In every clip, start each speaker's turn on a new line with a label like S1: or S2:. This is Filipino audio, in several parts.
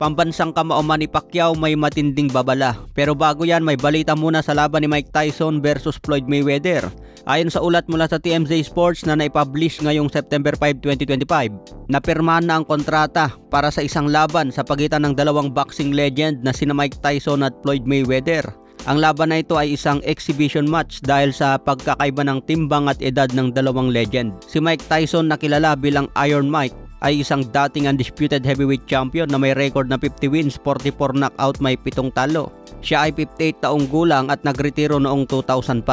S1: Pambansang kamao Manny Pacquiao may matinding babala. Pero bago yan, may balita muna sa laban ni Mike Tyson versus Floyd Mayweather. Ayon sa ulat mula sa TMZ Sports na naipublish ngayong September 5, 2025, napirmahan na ang kontrata para sa isang laban sa pagitan ng dalawang boxing legend na sina Mike Tyson at Floyd Mayweather. Ang laban na ito ay isang exhibition match dahil sa pagkakaiba ng timbang at edad ng dalawang legend. Si Mike Tyson na kilala bilang Iron Mike ay isang dating undisputed heavyweight champion na may record na 50 wins, 44 knockout, may 7 talo. Siya ay 58 taong gulang at nagretiro noong 2005.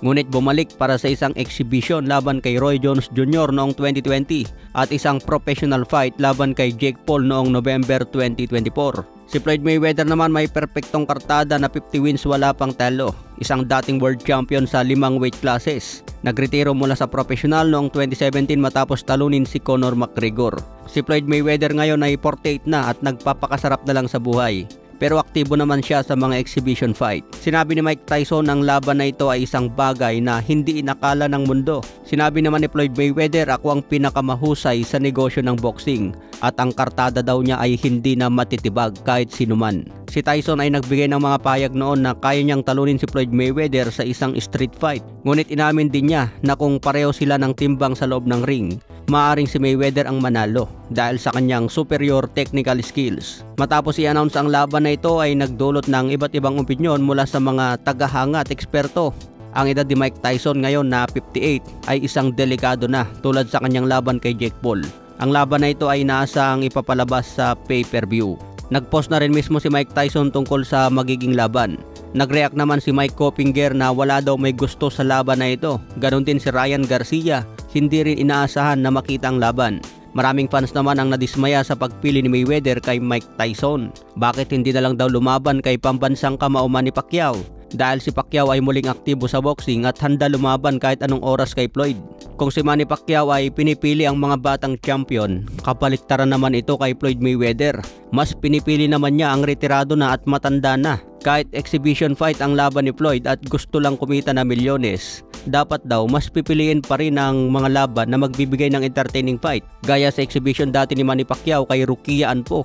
S1: Ngunit bumalik para sa isang exhibition laban kay Roy Jones Jr. noong 2020 at isang professional fight laban kay Jake Paul noong November 2024. Si Floyd Mayweather naman may perpektong kartada na 50 wins, wala pang talo. Isang dating world champion sa 5 weight classes. Nagretiro mula sa professional noong 2017 matapos talunin si Conor McGregor. Si Floyd Mayweather ngayon ay 48 na at nagpapakasarap na lang sa buhay. Pero aktibo naman siya sa mga exhibition fight. Sinabi ni Mike Tyson ang laban na ito ay isang bagay na hindi inakala ng mundo. Sinabi naman ni Floyd Mayweather, ako ang pinakamahusay sa negosyo ng boxing at ang kartada daw niya ay hindi na matitibag kahit sinuman. Si Tyson ay nagbigay ng mga payag noon na kaya niyang talunin si Floyd Mayweather sa isang street fight. Ngunit inamin din niya na kung pareho sila ng timbang sa loob ng ring, maaring si Mayweather ang manalo dahil sa kanyang superior technical skills. Matapos i-announce ang laban na ito ay nagdulot ng iba't ibang opinyon mula sa mga tagahanga at eksperto. Ang edad ni Mike Tyson ngayon na 58 ay isang delikado na tulad sa kanyang laban kay Jake Paul. Ang laban na ito ay inaasang ipapalabas sa pay-per-view. Nagpost na rin mismo si Mike Tyson tungkol sa magiging laban. Nag-react naman si Mike Coppinger na wala daw may gusto sa laban na ito. Ganon din si Ryan Garcia, hindi rin inaasahan na makita ang laban. Maraming fans naman ang nadismaya sa pagpili ni Mayweather kay Mike Tyson. Bakit hindi na lang daw lumaban kay pambansang kamao Manny Pacquiao? Dahil si Pacquiao ay muling aktibo sa boxing at handa lumaban kahit anong oras kay Floyd. Kung si Manny Pacquiao ay pinipili ang mga batang champion, kapaliktaran naman ito kay Floyd Mayweather. Mas pinipili naman niya ang retirado na at matanda na. Kahit exhibition fight ang laban ni Floyd at gusto lang kumita na milyones, dapat daw mas pipiliin pa rin ang mga laban na magbibigay ng entertaining fight. Gaya sa exhibition dati ni Manny Pacquiao kay Rukia Anpo.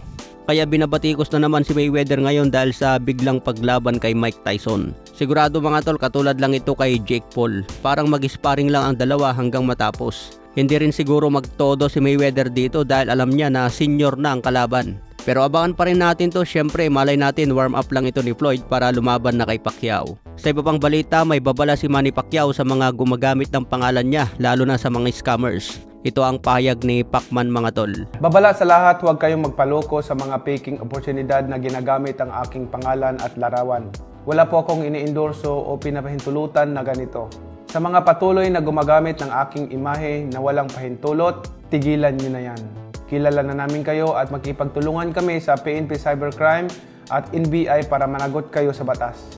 S1: Kaya binabatikos na naman si Mayweather ngayon dahil sa biglang paglaban kay Mike Tyson. Sigurado mga tol, katulad lang ito kay Jake Paul. Parang mag-sparring lang ang dalawa hanggang matapos. Hindi rin siguro magtodo si Mayweather dito dahil alam niya na senior na ang kalaban. Pero abangan pa rin natin to, syempre malay natin warm up lang ito ni Floyd para lumaban na kay Pacquiao. Sa iba pang balita, may babala si Manny Pacquiao sa mga gumagamit ng pangalan niya, lalo na sa mga scammers. Ito ang pahayag ni Pacman mga tol.
S2: Babala sa lahat, huwag kayong magpaloko sa mga faking oportunidad na ginagamit ang aking pangalan at larawan. Wala po akong ini-endorso o pinapahintulutan na ganito. Sa mga patuloy na gumagamit ng aking imahe na walang pahintulot, tigilan nyo na yan. Kilala na namin kayo at makipagtulungan kami sa PNP Cybercrime at NBI para managot kayo sa batas.